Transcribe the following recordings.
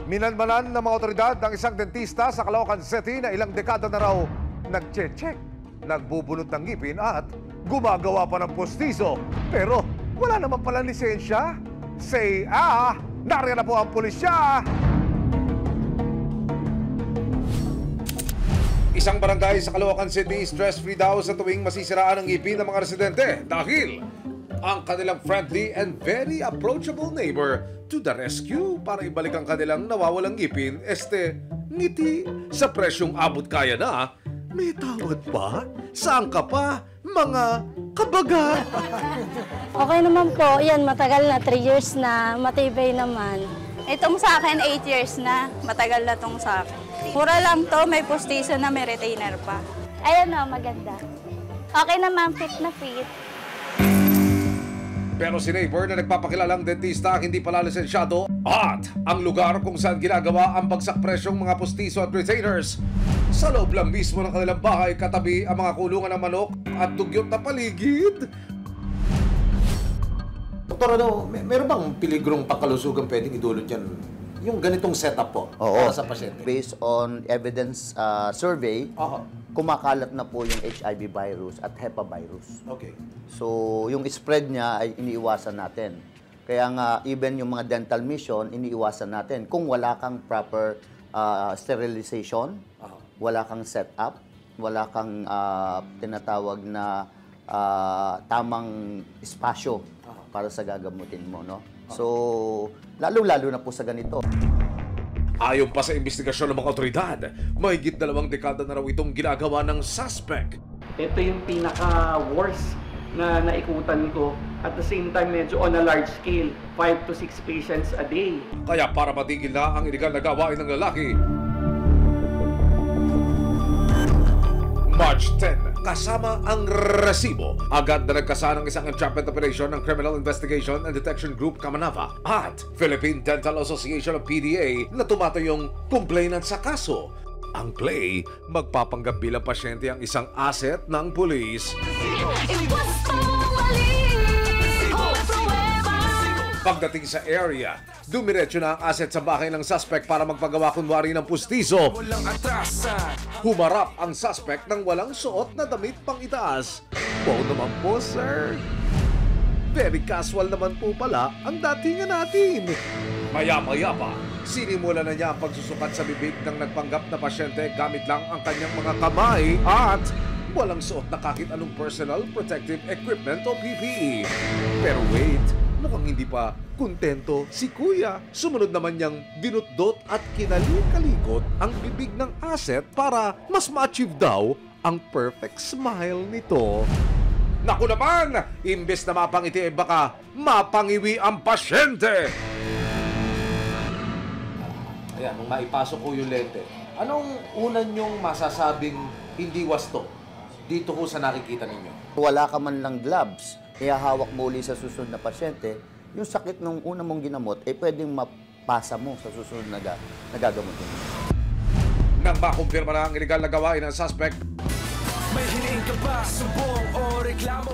Minanmanan ng mga otoridad ng isang dentista sa Caloocan City na ilang dekada na raw nagche-check, nagbubunot ng ngipin at gumagawa pa ng postizo. Pero wala naman palang lisensya. Say nariyan na po ang pulisya. Isang barangay sa Caloocan City stress-free daw sa tuwing masisiraan ang ngipin ng mga residente dahil ang kanilang friendly and very approachable neighbor to the rescue para ibalik ang kanilang nawawalang ngipin, ngiti sa presyong abot kaya na. May tawad pa? Saan ka pa? Mga kabaga! Okay naman po. Yan, matagal na. 3 years na. Matibay naman. Itong sa akin, 8 years na. Matagal na itong sa akin. Mura lang to, may postizo na, may retainer pa. Ayan o, maganda. Okay naman, fit na fit. Pero si neighbor na nagpapakilalang dentista hindi pala lisensyado at ang lugar kung saan ginagawa ang bagsak presyong mga postizo at retainers. Sa loob lang mismo ng kanilang bahay, katabi ang mga kulungan ng manok at dugyot na paligid. Doktor, meron bang piligrong pangkalusugan pwedeng idulot yan? Yung ganitong setup po para sa pasyente? Based on evidence survey, kumakalat na po yung HIV virus at HEPA virus. Okay. So, yung spread niya ay iniiwasan natin. Kaya nga, even yung mga dental mission, iniiwasan natin. Kung wala kang proper sterilization, wala kang setup, wala kang tinatawag na tamang espasyo para sa gagamutin mo, no? So, lalo-lalo na po sa ganito. Ayon pa sa investigasyon ng mga otoridad, mahigit 2 dekada na raw itong ginagawa ng suspect. Ito yung pinaka-worst na naikutan ko. At the same time, medyo on a large scale, 5 to 6 patients a day. Kaya para matigil na ang iligal na gawain ng lalaki, March 10, kasama ang resibo, agad na nagkasa ng isang entrapment operation ng Criminal Investigation and Detection Group Kamanava at Philippine Dental Association of PDA na tumatayong complainant sa kaso. Ang play, magpapanggap bilang pasyente ang isang asset ng pulis. Pagdating sa area, dumiretso na ang asset sa bahay ng suspect para magpagawa kunwari ng pustizo. Humarap ang suspect ng walang suot na damit pang itaas. Wow naman po, sir. Very casual naman po pala ang datingan natin. Maya-maya pa, sinimula na niya ang pagsusukat sa bibig ng nagpanggap na pasyente gamit lang ang kanyang mga kamay at walang suot na kahit anong personal protective equipment o PPE. Pero wait, mukhang hindi pa kontento si Kuya. Sumunod naman niyang dinutdot at kinalikalikot ang bibig ng asset para mas ma-achieve daw ang perfect smile nito. Naku naman! Imbes na mapangiti, baka mapangiwi ang pasyente! Ayan, nung maipasok ko yung lente, anong unan niyong masasabing hindi wasto dito ko sa nakikita ninyo? Wala ka man lang gloves, ihahawak mo uli sa susunod na pasyente, yung sakit nung una mong ginamot, pwedeng mapasa mo sa susunod na gagamutin mo. Nang makumpirma na ang iligal na gawain ng suspect,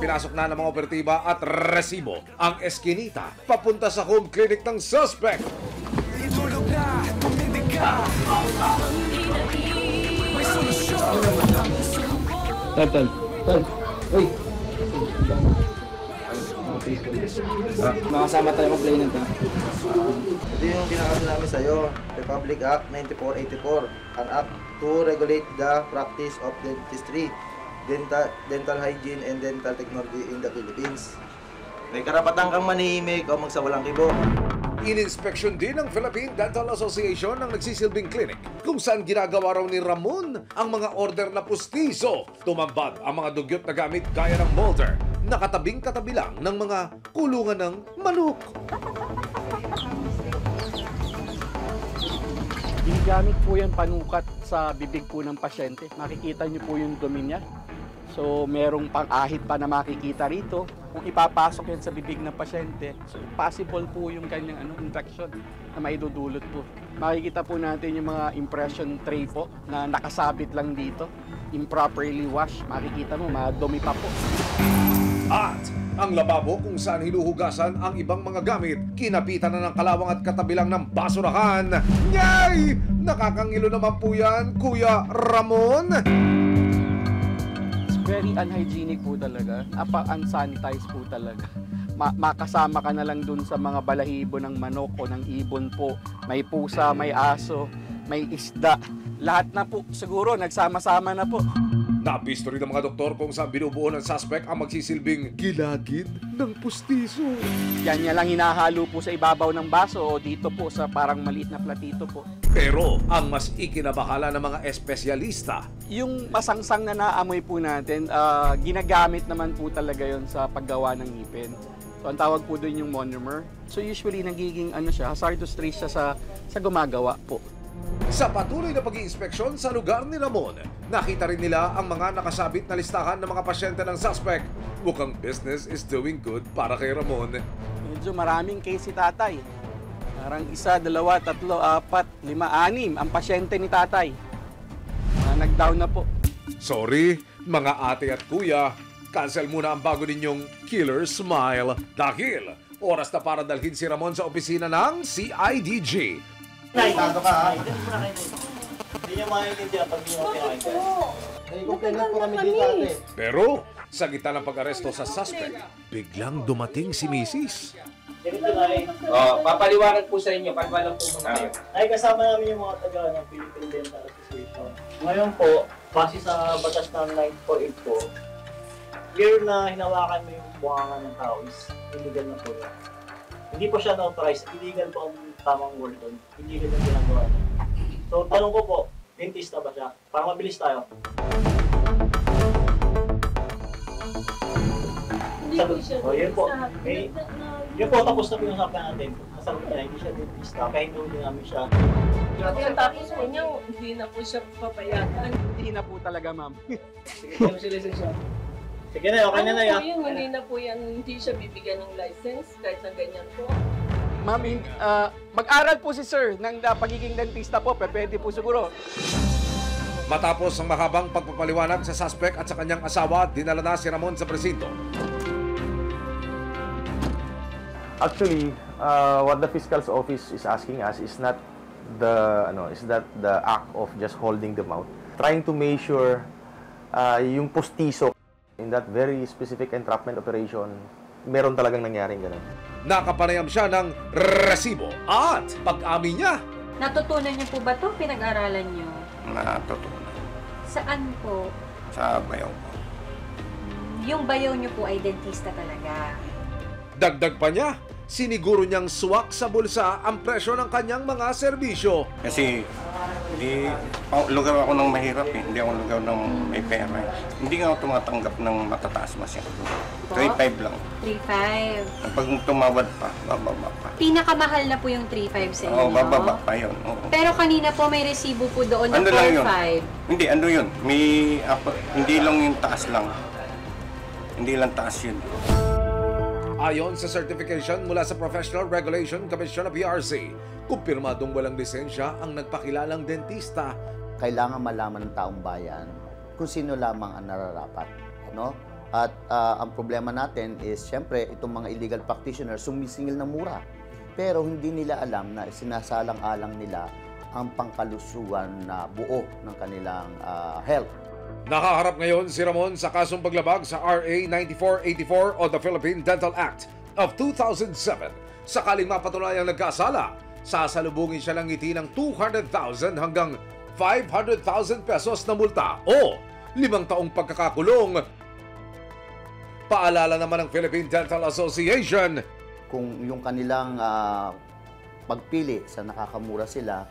pinasok na ng mga operatiba at resibo ang eskinita papunta sa home clinic ng suspect. Tal. Uy! Makasama tayo complainant ha. Ito yung kinakaso namin sa'yo, Republic Act 9484, an act to regulate the practice of dentistry, dental hygiene, and dental technology in the Philippines. May karapatan kang manihimik o magsawalang kibo. Ininspeksyon din ng Philippine Dental Association ng nagsisilbing clinic kung saan ginagawa raw ni Ramon ang mga order na pustizo. Tumambad ang mga dugyot na gamit gaya ng molder, nakatabing-katabi lang ng mga kulungan ng manok. Ginagamit po yan panukat sa bibig po ng pasyente. Makikita niyo po yung dumi niya. So, merong pang-ahit pa na makikita rito. Kung ipapasok yan sa bibig ng pasyente, so possible po yung kanyang infection na maidudulot po. Makikita po natin yung mga impression tray po na nakasabit lang dito. Improperly washed. Makikita mo, madumi pa po. At Ang lababo kung saan hinuhugasan ang ibang mga gamit, kinapitan na ng kalawang at katabilang ng basurahan. Yay! Nakakangilo naman po yan, Kuya Ramon. It's very unhygienic po talaga. Unsanitized po talaga. Makasama ka na lang dun sa mga balahibo ng manok o ng ibon po. May pusa, may aso, may isda. Lahat na po, siguro nagsama-sama na po. Napisto rin ng mga doktor kung saan binubuo ng suspect ang magsisilbing gilagid ng pustiso. Yan niya lang hinahalo po sa ibabaw ng baso o dito po sa parang maliit na platito po. Pero ang mas ikinabahala ng mga espesyalista, Yung masangsang na naamoy po natin, ginagamit naman po talaga yon sa paggawa ng ngipin. So ang tawag po doon yung monomer. So usually nagiging hazardous trace siya sa gumagawa po. sa patuloy na pag-iinspeksyon sa lugar ni Ramon, nakita rin nila ang mga nakasabit na listahan ng mga pasyente ng suspect. Mukhang business is doing good para kay Ramon. Medyo maraming case si tatay. Parang 1, 2, 3, 4, 5, 6 ang pasyente ni tatay. Nag-down na po. Sorry, mga ate at kuya, cancel muna ang bago ninyong killer smile dahil oras na para dalhin si Ramon sa opisina ng CIDG. Tado ka ha. Hindi nyo maintindihan pag hindi mo pinakita. Nai-complainant po kami dito ate. Pero sa gitna ng pag-aresto sa suspect, biglang dumating si Mrs. Papaliwanag po sa inyo, pagwalang po muna kayo. Ay, kasama namin yung mga taga ng Philippine Dental Association. Ngayon po, base sa batas ng 948 po, year na hinawakan mo yung buwangan ng tao is illegal na po yan. Hindi po siya na-authorize, illegal po ang tamang word doon. Illegal yung ginagawa niya. So, tanong ko po, dentista ba siya? Para mabilis tayo. Sabi, yun po. Yun po, tapos na pinusapan natin. Nasabi niya, hindi siya dentista, kaya hindi namin siya. Tapos po niya, hindi na po siya papayagan. Hindi na po talaga, ma'am. Sige, tayo si lisensya. Sige na, okay na na yan. Hindi na po yan, hindi siya bibigyan ng license kahit na ganyan po. Ma'am, mag-aral po si sir ng pagiging dentista po, pwede po siguro. Matapos ang mahabang pagpapaliwanag sa suspect at sa kanyang asawa, dinala na si Ramon sa presinto. Actually, what the fiscal's office is asking us is not the act of just holding them out. Trying to measure yung postiso in that very specific entrapment operation, meron talagang nangyaring ganun. Nakapanayam siya ng resibo at pag-amin niya. Natutunan niyo po ba ito? Pinag-aralan niyo? Natutunan. Saan po? Sa bayaw ko. Yung bayaw niyo po ay dentista talaga. Dagdag pa niya, siniguro niyang swak sa bulsa ang presyo ng kanyang mga serbisyo. Kasi lugar ako ng mahirap eh. Hindi ako lugar ng may pera eh. Hindi nga ako tumatanggap ng matataas masyado. 3.5 lang. 3.5. Pag tumawad pa, bababa pa. Pinakamahal na po yung 3.5 sa inyo? Oo, bababa pa yun. Oo. Pero kanina po may resibo po doon na 4.5. Hindi, ano yun? Hindi lang yung taas lang. Hindi lang taas yun. Ayon sa certification mula sa Professional Regulation Commission of PRC, kumpirmadong walang lisensya ang nagpakilalang dentista. Kailangan malaman ng taong bayan kung sino lamang ang nararapat, no? At ang problema natin is, syempre, itong mga illegal practitioners sumisingil ng mura. Pero hindi nila alam na sinasalang-alang nila ang pangkalusugan na buo ng kanilang health. Nakaharap ngayon si Ramon sa kasong paglabag sa RA 9484 o the Philippine Dental Act of 2007. Sakaling mapatunayang nagkasala, sasalubungin siya ng ngiti ng 200,000 hanggang 500,000 pesos na multa o 5 taong pagkakakulong. Paalala naman ng Philippine Dental Association, kung yung kanilang pagpili sa nakakamura sila,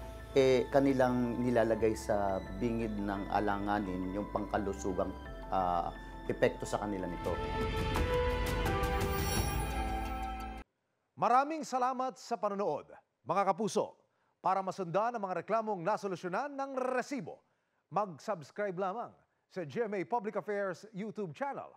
kanilang nilalagay sa bingid ng alanganin yung pangkalusugang epekto sa kanila nito. maraming salamat sa panonood. Mga kapuso, para masundan ang mga reklamong nasolusyonan ng resibo, mag-subscribe lamang sa GMA Public Affairs YouTube channel